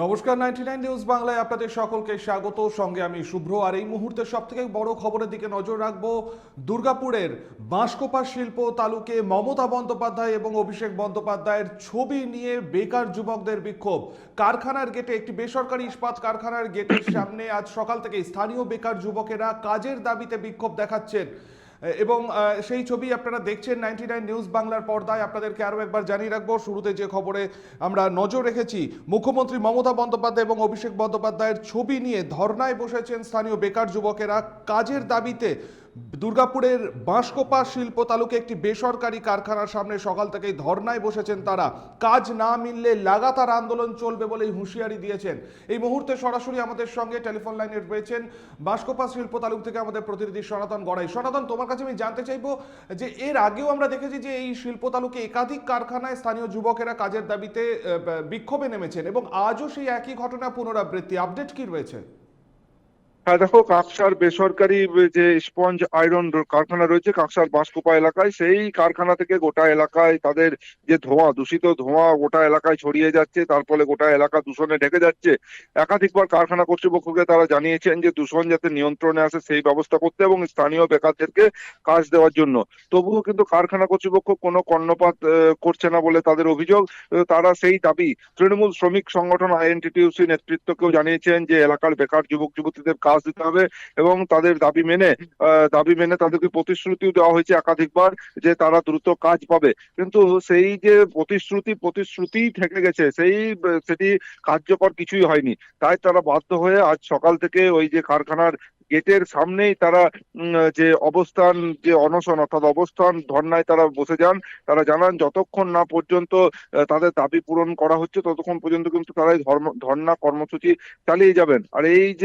নমস্কার, 99 নিউজ বাংলায় আপনাদের সকলকে স্বাগত। সঙ্গে আমি শুভ্র। আর এই মুহূর্তে সবথেকে বড় খবরের দিকে নজর রাখবো। দুর্গাপুরের বাঁশকোপা শিল্প তালুকে মমতা বন্দ্যোপাধ্যায় এবং অভিষেক বন্দ্যোপাধ্যায়ের ছবি নিয়ে বেকার যুবকদের বিক্ষোভ। কারখানার গেটে, একটি বেসরকারি ইস্পাত কারখানার গেটের সামনে আজ সকাল থেকে স্থানীয় বেকার যুবকেরা কাজের দাবিতে বিক্ষোভ দেখাচ্ছেন এবং সেই ছবি আপনারা দেখছেন 99 নিউজ বাংলার পর্দায়। আপনাদেরকে আরও একবার জানিয়ে রাখবো, শুরুতে যে খবরে আমরা নজর রেখেছি, মুখ্যমন্ত্রী মমতা বন্দ্যোপাধ্যায় এবং অভিষেক বন্দ্যোপাধ্যায়ের ছবি নিয়ে ধর্নায় বসেছেন স্থানীয় বেকার যুবকেরা কাজের দাবিতে। দুর্গাপুরের বাঁশকোপা শিল্প তালুকে একটি বেসরকারি কারখানার সামনে সকাল থেকেই ধর্নায় বসেছেন তারা। কাজ না মিললে লাগাতার আন্দোলন চলবে বলেই হুঁশিয়ারি দিয়েছেন। এই মুহূর্তে সরাসরি আমাদের সঙ্গে টেলিফোন লাইনে রয়েছেন বাঁশকোপা শিল্প তালুক থেকে আমাদের প্রতিনিধি সনাতন গড়াই। সনাতন, তোমার কাছে আমি জানতে চাইবো যে এর আগেও আমরা দেখেছি যে এই শিল্প তালুকে একাধিক কারখানায় স্থানীয় যুবকেরা কাজের দাবিতে বিক্ষোভে নেমেছেন এবং আজও সেই একই ঘটনা পুনরাবৃত্তি। আপডেট কি রয়েছে? হ্যাঁ, দেখো, কাকসার বেসরকারি যে স্পঞ্জ আয়রন কারখানা রয়েছে কাকসার বাঁশকোপা এলাকায়, সেই কারখানা থেকে গোটা এলাকায় তাদের যে ধোঁয়া, দূষিত ধোঁয়া গোটা এলাকায় ছড়িয়ে যাচ্ছে, তার ফলে গোটা এলাকা দূষণে ঢেকে যাচ্ছে। একাধিকবার কারখানা কর্তৃপক্ষকে তারা জানিয়েছেন যে দূষণ যাতে নিয়ন্ত্রণে আসে সেই ব্যবস্থা করতে এবং স্থানীয় বেকারদেরকে কাজ দেওয়ার জন্য। তবুও কিন্তু কারখানা কর্তৃপক্ষ কোনো কর্ণপাত করছে না বলে তাদের অভিযোগ। তারা সেই দাবি তৃণমূল শ্রমিক সংগঠন আইএনটিটিউসি নেতৃত্বকেও জানিয়েছেন যে এলাকার বেকার যুবক যুবতীদের কাজ দিতে হবে এবং তাদের দাবি মেনে তাদেরকে প্রতিশ্রুতিও দেওয়া হয়েছে একাধিকবার যে তারা দ্রুত কাজ পাবে। কিন্তু সেই যে প্রতিশ্রুতি থেকে গেছে, সেটি কার্যকর কিছুই হয়নি। তাই তারা বাধ্য হয়ে আজ সকাল থেকে ওই যে কারখানার গেটের সামনেই তারা যে অনশন অর্থাৎ অবস্থান ধর্নায় তারা বসে যান। তারা জানান যতক্ষণ না পর্যন্ত তাদের দাবি পূরণ করা হচ্ছে ততক্ষণ পর্যন্ত কিন্তু তারা এই ধর্না কর্মসূচি চালিয়ে যাবেন। আর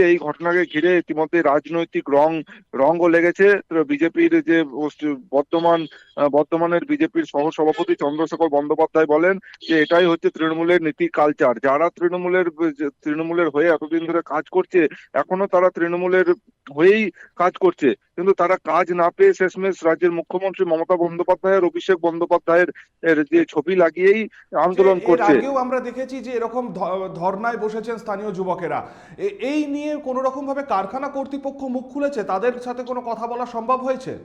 এই ঘটনাকে ঘিরে ইতিমধ্যে রাজনৈতিক রঙও লেগেছে। বিজেপির যে বর্তমানের বিজেপির সহসভাপতি চন্দ্রশেখর বন্দ্যোপাধ্যায় বলেন যে এটাই হচ্ছে তৃণমূলের নীতি কালচার। যারা তৃণমূলের হয়ে এতদিন ধরে কাজ করছে, এখনো তারা তৃণমূলের হয়েই কাজ করছে, কিন্তু তারা কাজ না পেয়ে শেষমেশ রাজ্যের মুখ্যমন্ত্রী মমতা বন্দ্যোপাধ্যায়ের অভিষেক বন্দ্যোপাধ্যায়ের যে ছবি লাগিয়েই আন্দোলন এর করছে। আগেও আমরা দেখেছি যে এরকম ধর্নায় বসেছেন স্থানীয় যুবকেরা। এই নিয়ে কোনো রকম ভাবে কারখানা কর্তৃপক্ষ মুখ খুলেছে? তাদের সাথে কোনো কথা বলা সম্ভব হয়েছে?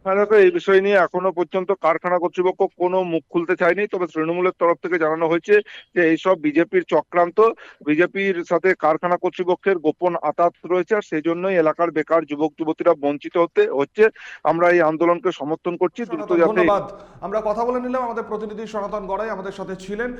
হ্যাঁ, দেখো, এই বিষয় নিয়ে এখনো পর্যন্ত কারখানা কর্তৃপক্ষ কোনো মুখ খুলতে চায়নি। তবে তৃণমূলের তরফ থেকে জানানো হয়েছে যে এইসব বিজেপির চক্রান্ত, বিজেপির সাথে কারখানা কর্তৃপক্ষের গোপন আঁতাত রয়েছে, আর সেই জন্যই এলাকার বেকার যুবক যুবতীরা বঞ্চিত হচ্ছে। আমরা এই আন্দোলনকে সমর্থন করছি। দ্রুত ধন্যবাদ। আমরা কথা বলে নিলাম, আমাদের প্রতিনিধি সনাতন গড়াই আমাদের সাথে ছিলেন।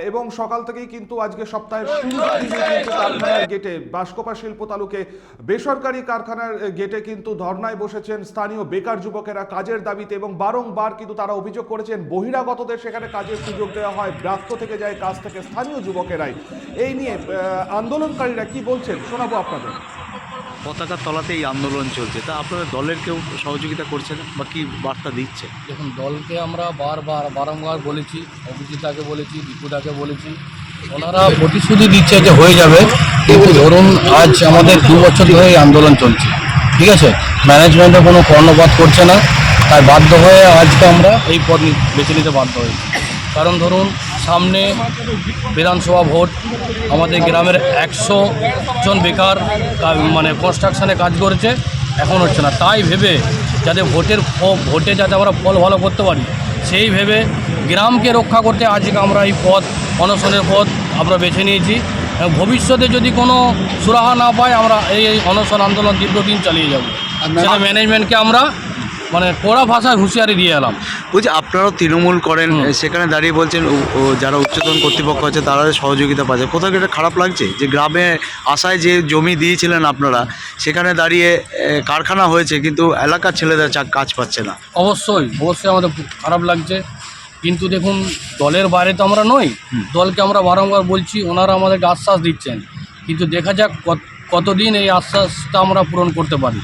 এবং সকাল থেকেই কিন্তু আজকে সপ্তাহের শুরুর দিনে কিন্তু কারখানার গেটে, বাঁশকোপা শিল্প তালুকে বেসরকারি কারখানার গেটে কিন্তু ধর্নায় বসেছেন স্থানীয় বেকার যুবকেরা কাজের দাবিতে এবং বারংবার কিন্তু তারা অভিযোগ করেছেন বহিরাগতদের সেখানে কাজের সুযোগ দেওয়া হয়, ব্যর্থ থেকে যায় কাজ থেকে স্থানীয় যুবকেরাই। এই নিয়ে আন্দোলনকারীরা কি বলছেন শোনাবো আপনাদের। পতাকার তলাতে এই আন্দোলন চলছে, তা আপনাদের দলের কেউ সহযোগিতা করছে না বা কি বার্তা দিচ্ছে? দেখুন, দলকে আমরা বারংবার বলেছি, অভিজিতাকে বলেছি, দীপুদাকে বলেছি, ওনারা প্রতিশ্রুতি দিচ্ছে যে হয়ে যাবে, কিন্তু ধরুন আজ আমাদের 2 বছর ধরে এই আন্দোলন চলছে, ঠিক আছে? ম্যানেজমেন্টে কোনো কর্ণপাত করছে না, তাই বাধ্য হয়ে আজকে আমরা এই পথ বেছে নিতে বাধ্য হয়েছি। কারণ ধরুন সামনে বিধানসভা ভোট, আমাদের গ্রামের 100 জন বেকার মানে কনস্ট্রাকশানে কাজ করেছে, এখন হচ্ছে না। তাই ভেবে যাতে ভোটে যাতে আমরা ফল ভালো করতে পারি, সেই ভেবে গ্রামকে রক্ষা করতে আজকে আমরা এই অনশনের পথ আমরা বেছে নিয়েছি। ভবিষ্যতে যদি কোনো সুরাহা না পাই, আমরা এই অনশন আন্দোলন দীর্ঘদিন চালিয়ে যাব। সেটা ম্যানেজমেন্টকে আমরা মানে কড়া ভাষায় হুঁশিয়ারি দিয়ে এলাম। বলছি, আপনারাও তৃণমূল করেন, সেখানে দাঁড়িয়ে বলছেন যারা উচ্চতন কর্তৃপক্ষ আছে তারা সহযোগিতা পাচ্ছে। কোথাও এটা খারাপ লাগছে যে গ্রামে আশায় যে জমি দিয়েছিলেন আপনারা, সেখানে দাঁড়িয়ে কারখানা হয়েছে কিন্তু এলাকার ছেলেদের কাজ পাচ্ছে না? অবশ্যই আমাদের খারাপ লাগছে, কিন্তু দেখুন দলের বাইরে তো আমরা নই। দলকে আমরা বারংবার বলছি, ওনারা আমাদেরকে আশ্বাস দিচ্ছেন, কিন্তু দেখা যাক কতদিন এই আশ্বাসটা আমরা পূরণ করতে পারি।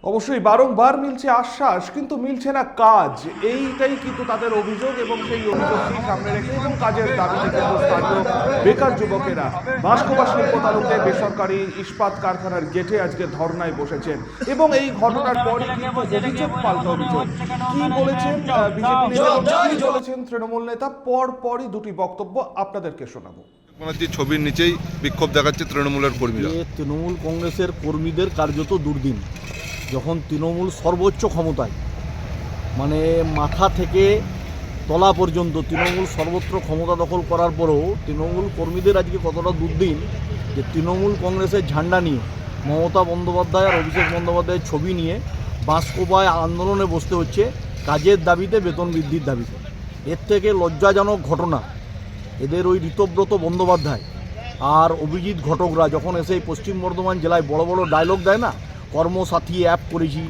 অবশ্যই বারংবার মিলছে আশ্বাস, কিন্তু মিলছে না কাজ, এইটাই কিন্তু তাদের অভিযোগ। এবং সেই অভিযোগকে সামনে রেখে এবং কাজের দাবিতে কিন্তু স্থানীয় বেকার যুবকেরা বাঁশকোপা শিল্প তালুকে বেসরকারি ইস্পাত কারখানার গেটে আজকে ধর্নায় বসেছেন। এবং এই ঘটনার পরই কিন্তু অভিযোগ পাল্টা অভিযোগ। কি বলেছেন বিজেপি নেতা, কি বলেছেন তৃণমূল নেতা, পরপরই দুটি বক্তব্য আপনাদেরকে শোনাবো। ছবির নিচেই বিক্ষোভ দেখাচ্ছে তৃণমূলের কর্মীরা। তৃণমূল কংগ্রেসের কর্মীদের কার্যত দুর্দিন, যখন তৃণমূল সর্বোচ্চ ক্ষমতায়, মানে মাথা থেকে তলা পর্যন্ত তৃণমূল সর্বত্র ক্ষমতা দখল করার পরেও তৃণমূল কর্মীদের আজকে কতটা দুর্দিন যে তৃণমূল কংগ্রেসের ঝান্ডা নিয়ে মমতা বন্দ্যোপাধ্যায় আর অভিষেক বন্দ্যোপাধ্যায়ের ছবি নিয়ে বাঁশকোপায় আন্দোলনে বসতে হচ্ছে কাজের দাবিতে, বেতন বৃদ্ধির দাবিতে। এর থেকে লজ্জাজনক ঘটনা এদের ওই ঋতব্রত বন্দ্যোপাধ্যায় আর অভিজিৎ ঘটকরা যখন এসে পশ্চিম বর্ধমান জেলায় বড় বড় ডায়লগ দেয় না, কর্মসাথী অ্যাপ করেছি,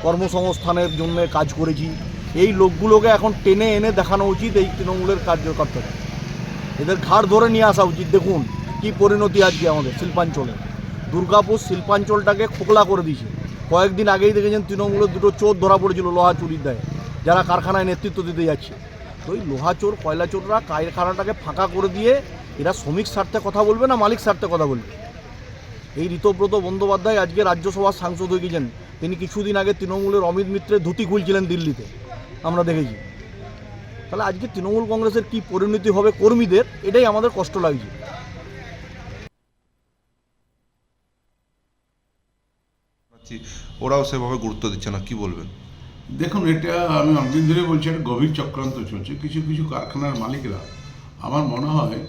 কর্মসংস্থানের জন্য কাজ করেছি, এই লোকগুলোকে এখন টেনে এনে দেখানো উচিত এই তৃণমূলের কার্যকর্তারা। এদের ঘাড় ধরে নিয়ে আসা উচিত। দেখুন কি পরিণতি আজকে আমাদের শিল্পাঞ্চলে, দুর্গাপুর শিল্পাঞ্চলটাকে খোকলা করে দিয়েছে। কয়েকদিন আগেই দেখেছেন তৃণমূলের দুটো চোর ধরা পড়েছিল লোহা চুরির দায়ে, যারা কারখানায় নেতৃত্ব দিতে যাচ্ছে। তো ওই লোহা চোর কয়লা চোররা কারখানাটাকে ফাঁকা করে দিয়ে এরা শ্রমিক স্বার্থে কথা বলবে না মালিক স্বার্থে কথা বলবে। এই ঋতব্রত বন্দ্যোপাধ্যায় আজকে রাজ্যসভার সাংসদ হয়ে গিয়েছেন। তিনি কিছুদিন আগে তৃণমূলের অমিত মিত্রের ধুতি খুলছিলেন দিল্লিতে, আমরা দেখেছি। তাহলে আজকে তৃণমূল কংগ্রেসের কি পরিণতি হবে কর্মীদের, এটাই আমাদের কষ্ট লাগছে। ওরাও সেভাবে গুরুত্ব দিচ্ছে না, কি বলবেন? দেখুন, এটা আমি অনেকদিন ধরে বলছি, একটা গভীর চক্রান্ত চলছে। কিছু কিছু কারখানার মালিকরা আমার মনে হয়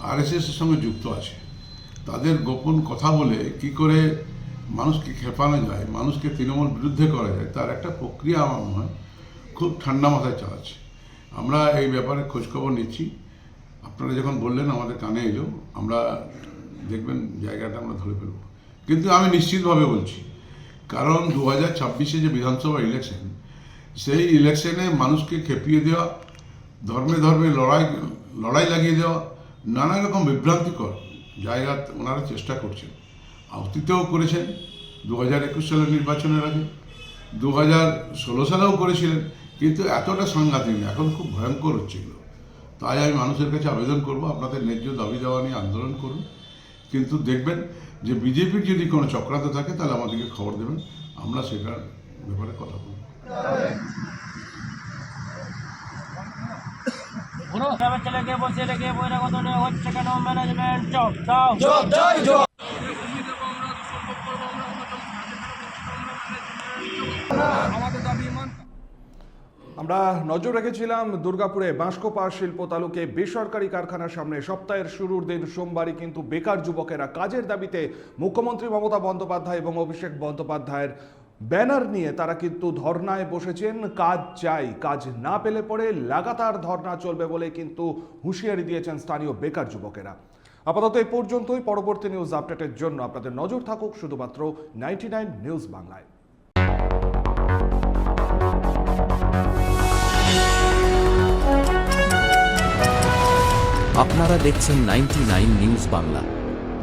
আরএসএসের সঙ্গে যুক্ত আছে। তাদের গোপন কথা বলে কি করে মানুষকে খেপানো যায়, মানুষকে তৃণমূল বিরুদ্ধে করা যায়, তার একটা প্রক্রিয়া আমার মনে হয় খুব ঠান্ডা মাথায় চালাচ্ছে। আমরা এই ব্যাপারে খোঁজখবর নিচ্ছি। আপনারা যখন বললেন আমাদের কানে এলো, আমরা দেখবেন জায়গাটা আমরা ধরে ফেলব। কিন্তু আমি নিশ্চিতভাবে বলছি, কারণ 2026-এ যে বিধানসভা ইলেকশন, সেই ইলেকশনে মানুষকে খেপিয়ে দেওয়া, ধর্মে ধর্মে লড়াই লাগিয়ে দেওয়া, নানা রকম বিভ্রান্তিকর জায়গা ওনারা চেষ্টা করছেন। অতীতেও করেছেন, 2021 সালের নির্বাচনের আগে, 2016 সালেও করেছিলেন, কিন্তু এতটা সাংঘাতিক না। এখন খুব ভয়ঙ্কর হচ্ছে এগুলো। তাই আমি মানুষের কাছে আবেদন করব, আপনাদের ন্যায্য দাবি দেওয়া নিয়ে আন্দোলন করুন। কিন্তু দেখবেন যে বিজেপির যদি কোনো চক্রান্ত থাকে তাহলে আমাদেরকে খবর দেবেন, আমরা সেটার ব্যাপারে কথা বলব। আমরা নজর রেখেছিলাম দুর্গাপুরে বাঁশকোপা শিল্প তালুকে বেসরকারি কারখানার সামনে সপ্তাহের শুরুর দিন সোমবারই কিন্তু বেকার যুবকেরা কাজের দাবিতে মুখ্যমন্ত্রী মমতা বন্দ্যোপাধ্যায় এবং অভিষেক বন্দ্যোপাধ্যায়ের ব্যানার নিয়ে তারা কিন্তু ধর্নায় বসেছেন। কাজ চাই, কাজ না পেলে পরে লাগাতার ধর্না চলবে বলে কিন্তু হুঁশিয়ারি দিয়েছেন স্থানীয় বেকার যুবকেরা। আপাতত এই পর্যন্তই। পরবর্তী নিউজ আপডেটের জন্য আপনাদের নজর থাকুক শুধুমাত্র 99 নিউজ বাংলায়। আপনারা দেখছেন 99 নিউজ বাংলা।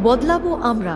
বদলাবো আমরা।